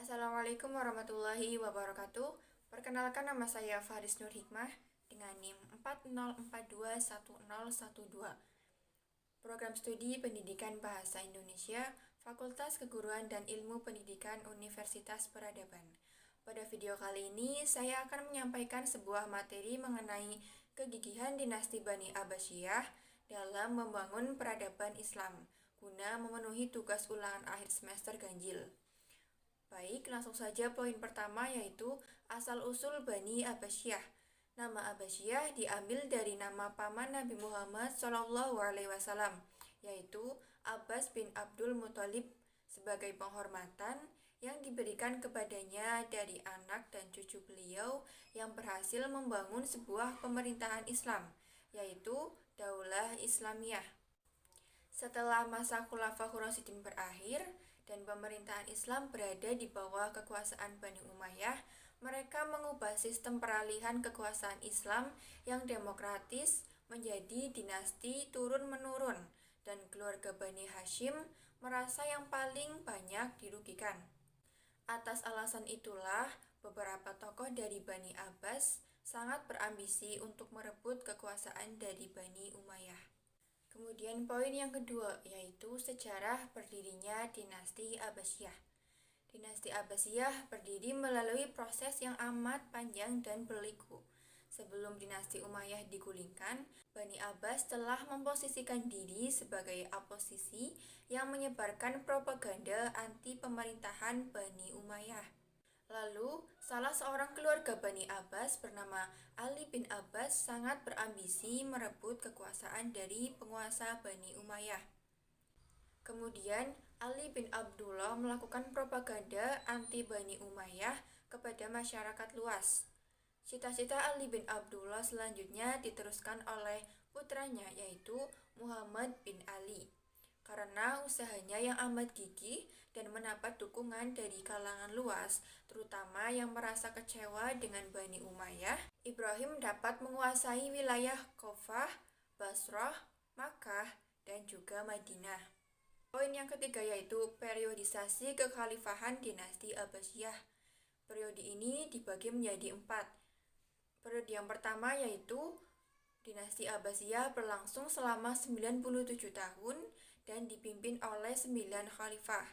Assalamualaikum warahmatullahi wabarakatuh. Perkenalkan, nama saya Faris Nur Hikmah dengan NIM 40421012. Program Studi Pendidikan Bahasa Indonesia, Fakultas Keguruan dan Ilmu Pendidikan Universitas Peradaban. Pada video kali ini, saya akan menyampaikan sebuah materi mengenai kegigihan dinasti Bani Abbasiyah dalam membangun peradaban Islam guna memenuhi tugas ulangan akhir semester ganjil. Baik, langsung saja poin pertama, yaitu asal-usul Bani Abbasiyah. Nama Abbasiyah diambil dari nama paman Nabi Muhammad SAW, yaitu Abbas bin Abdul Muthalib, sebagai penghormatan yang diberikan kepadanya dari anak dan cucu beliau yang berhasil membangun sebuah pemerintahan Islam, yaitu Daulah Islamiyah. Setelah masa Khulafaur Rasyidin berakhir dan pemerintahan Islam berada di bawah kekuasaan Bani Umayyah, mereka mengubah sistem peralihan kekuasaan Islam yang demokratis menjadi dinasti turun-menurun, dan keluarga Bani Hashim merasa yang paling banyak dirugikan. Atas alasan itulah, beberapa tokoh dari Bani Abbas sangat berambisi untuk merebut kekuasaan dari Bani Umayyah. Kemudian poin yang kedua, yaitu sejarah berdirinya dinasti Abbasiyah. Dinasti Abbasiyah berdiri melalui proses yang amat panjang dan berliku. Sebelum dinasti Umayyah digulingkan, Bani Abbas telah memposisikan diri sebagai oposisi yang menyebarkan propaganda anti pemerintahan Bani Umayyah. Lalu, salah seorang keluarga Bani Abbas bernama Ali bin Abbas sangat berambisi merebut kekuasaan dari penguasa Bani Umayyah. Kemudian, Ali bin Abdullah melakukan propaganda anti Bani Umayyah kepada masyarakat luas. Cita-cita Ali bin Abdullah selanjutnya diteruskan oleh putranya, yaitu Muhammad bin Ali. Karena usahanya yang amat gigih dan mendapat dukungan dari kalangan luas, terutama yang merasa kecewa dengan Bani Umayyah, Ibrahim dapat menguasai wilayah Kufah, Basrah, Makkah, dan juga Madinah. Poin yang ketiga, yaitu periodisasi kekhalifahan dinasti Abbasiyah. Periode ini dibagi menjadi 4. Periode yang pertama, yaitu dinasti Abbasiyah berlangsung selama 97 tahun dan dipimpin oleh 9 khalifah.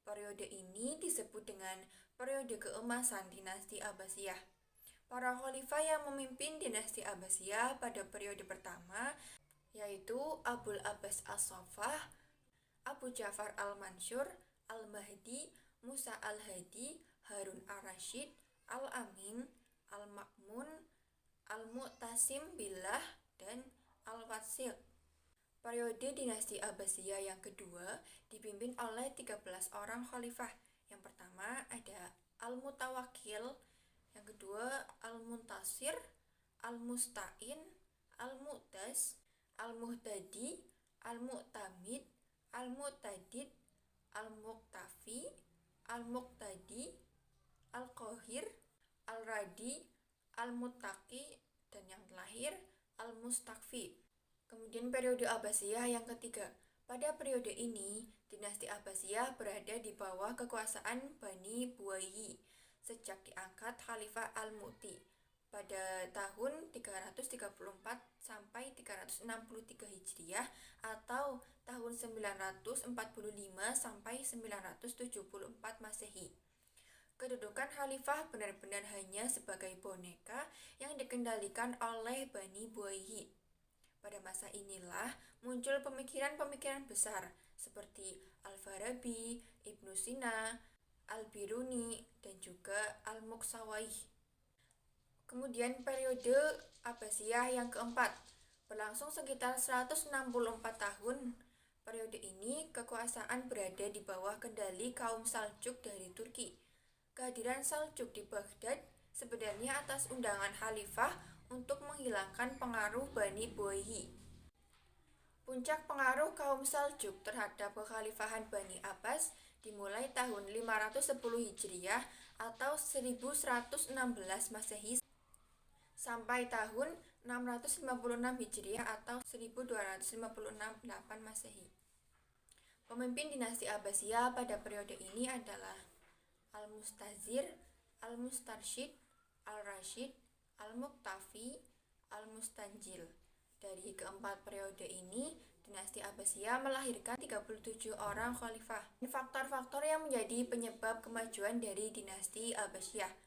Periode ini disebut dengan periode keemasan dinasti Abbasiyah. Para khalifah yang memimpin dinasti Abbasiyah pada periode pertama yaitu Abul Abbas As-Saffah, Abu Ja'far Al-Mansur, Al-Mahdi, Musa Al-Hadi, Harun Ar-Rasyid, Al-Amin, Al-Ma'mun, Al-Mu'tasim Billah, dan Al-Watsiq. Periode dinasti Abbasiyah yang kedua dipimpin oleh 13 orang khalifah. Yang pertama ada Al-Mutawakkil, yang kedua Al-Muntasir, Al-Musta'in, Al-Mu'taz, Al-Muhtadi, Al-Mu'tamid, Al-Mu'tadid, Al-Muqtafi, Al-Muqtadi, Al-Qahir, Al-Radi, Al-Muttaqi, dan yang terakhir Al-Mustakfi. Kemudian periode Abbasiyah yang ketiga. Pada periode ini, dinasti Abbasiyah berada di bawah kekuasaan Bani Buwayhi sejak diangkat Khalifah Al-Mu'ti pada tahun 334 sampai 363 Hijriah atau tahun 945 sampai 974 Masehi. Kedudukan khalifah benar-benar hanya sebagai boneka yang dikendalikan oleh Bani Buwayhi. Pada masa inilah muncul pemikiran-pemikiran besar seperti Al-Farabi, Ibnu Sina, Al-Biruni, dan juga Al-Muqsawaih. Kemudian periode Abbasiyah yang keempat berlangsung sekitar 164 tahun. Periode ini kekuasaan berada di bawah kendali kaum Saljuk dari Turki. Kehadiran Saljuk di Baghdad sebenarnya atas undangan khalifah untuk menghilangkan pengaruh Bani Buwayhi. Puncak pengaruh kaum Saljuk terhadap kekhalifahan Bani Abbas dimulai tahun 510 Hijriah atau 1116 Masehi sampai tahun 656 Hijriah atau 1258 Masehi. Pemimpin dinasti Abbasiyah pada periode ini adalah Al-Mustazir, Al-Mustarsyid, Al-Rasyid, Al-Muktafi, Al-Mustanjil. Dari keempat periode ini, dinasti Abbasiyah melahirkan 37 orang khalifah. Faktor-faktor yang menjadi penyebab kemajuan dari dinasti Abbasiyah.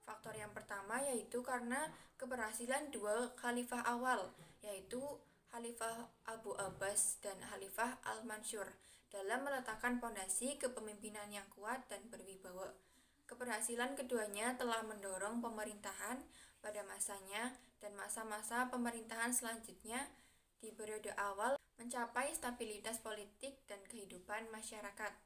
Faktor yang pertama yaitu karena keberhasilan dua khalifah awal, yaitu Khalifah Abu Abbas dan Khalifah Al-Mansur, dalam meletakkan fondasi kepemimpinan yang kuat dan berwibawa. Keberhasilan keduanya telah mendorong pemerintahan pada masanya dan masa-masa pemerintahan selanjutnya di periode awal mencapai stabilitas politik dan kehidupan masyarakat.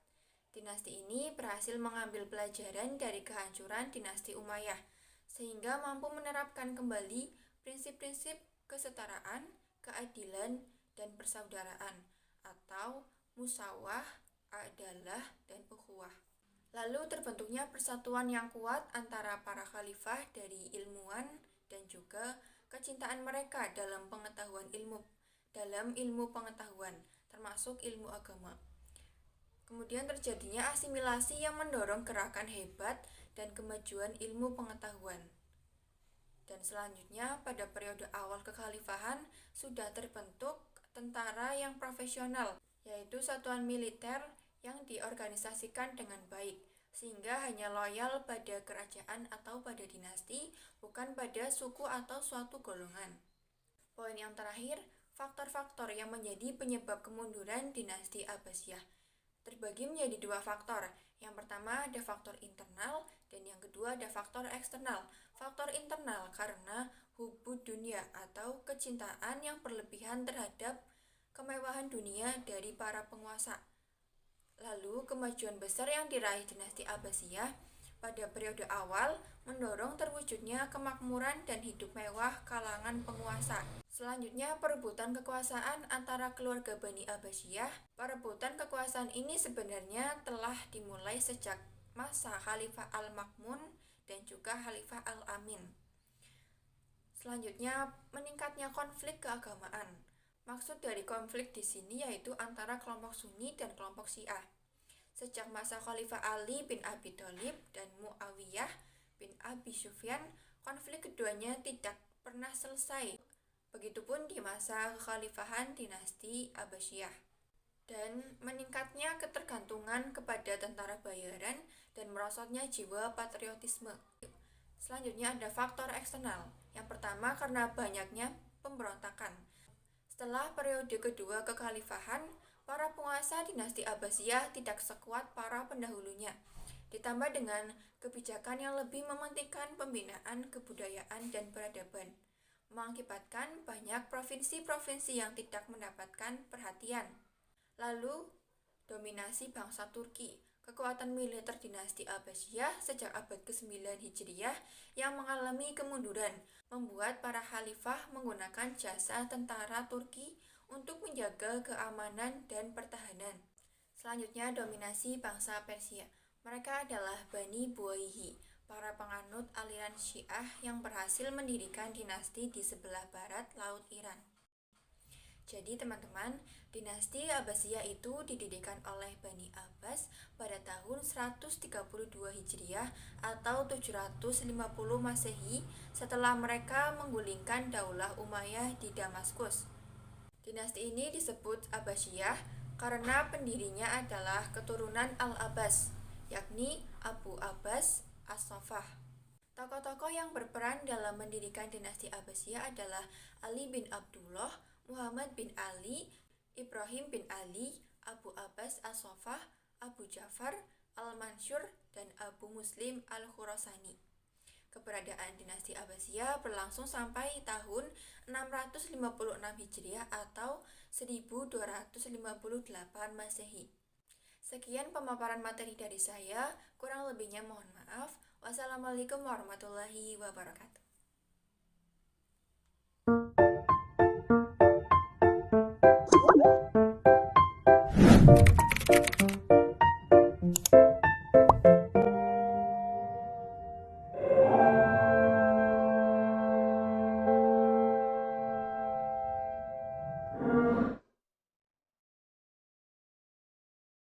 Dinasti ini berhasil mengambil pelajaran dari kehancuran dinasti Umayyah, sehingga mampu menerapkan kembali prinsip-prinsip kesetaraan, keadilan, dan persaudaraan, atau musawah, adalah, dan ukhuwah. Lalu terbentuknya persatuan yang kuat antara para khalifah dari ilmuwan dan juga kecintaan mereka dalam ilmu pengetahuan, termasuk ilmu agama. Kemudian terjadinya asimilasi yang mendorong gerakan hebat dan kemajuan ilmu pengetahuan. Dan selanjutnya pada periode awal kekhalifahan sudah terbentuk tentara yang profesional, yaitu satuan militer yang diorganisasikan dengan baik, sehingga hanya loyal pada kerajaan atau pada dinasti, bukan pada suku atau suatu golongan. Poin yang terakhir, faktor-faktor yang menjadi penyebab kemunduran dinasti Abbasiyah terbagi menjadi dua faktor. Yang pertama ada faktor internal dan yang kedua ada faktor eksternal. Faktor internal karena hubud dunia atau kecintaan yang berlebihan terhadap kemewahan dunia dari para penguasa. Lalu kemajuan besar yang diraih dinasti Abbasiyah pada periode awal mendorong terwujudnya kemakmuran dan hidup mewah kalangan penguasa. Selanjutnya perebutan kekuasaan antara keluarga Bani Abbasiyah. Perebutan kekuasaan ini sebenarnya telah dimulai sejak masa Khalifah Al-Ma'mun dan juga Khalifah Al-Amin. Selanjutnya meningkatnya konflik keagamaan. Maksud dari konflik di sini yaitu antara kelompok Sunni dan kelompok Syiah. Sejak masa Khalifah Ali bin Abi Thalib dan Muawiyah bin Abi Sufyan, konflik keduanya tidak pernah selesai. Begitupun di masa kekhalifahan dinasti Abbasiyah. Dan meningkatnya ketergantungan kepada tentara bayaran dan merosotnya jiwa patriotisme. Selanjutnya ada faktor eksternal. Yang pertama karena banyaknya pemberontakan. Setelah periode kedua kekhalifahan, para penguasa dinasti Abbasiyah tidak sekuat para pendahulunya. Ditambah dengan kebijakan yang lebih mementingkan pembinaan kebudayaan dan peradaban, mengakibatkan banyak provinsi-provinsi yang tidak mendapatkan perhatian. Lalu, dominasi bangsa Turki. Kekuatan militer dinasti Abbasiyah sejak abad ke-9 Hijriah yang mengalami kemunduran, membuat para khalifah menggunakan jasa tentara Turki untuk menjaga keamanan dan pertahanan. Selanjutnya, dominasi bangsa Persia. Mereka adalah Bani Buwayhi, para penganut aliran Syiah yang berhasil mendirikan dinasti di sebelah barat Laut Iran. Jadi teman-teman, dinasti Abbasiyah itu didirikan oleh Bani Abbas pada tahun 132 Hijriah atau 750 Masehi setelah mereka menggulingkan Daulah Umayyah di Damaskus. Dinasti ini disebut Abbasiyah karena pendirinya adalah keturunan Al-Abbas, yakni Abu Abbas As-Saffah. Tokoh-tokoh yang berperan dalam mendirikan dinasti Abbasiyah adalah Ali bin Abdullah, Muhammad bin Ali, Ibrahim bin Ali, Abu Abbas As-Saffah, Abu Ja'far Al-Mansur, dan Abu Muslim Al-Khurasani. Keberadaan dinasti Abbasiyah berlangsung sampai tahun 656 Hijriah atau 1258 Masehi. Sekian pemaparan materi dari saya, kurang lebihnya mohon maaf. Wassalamualaikum warahmatullahi wabarakatuh.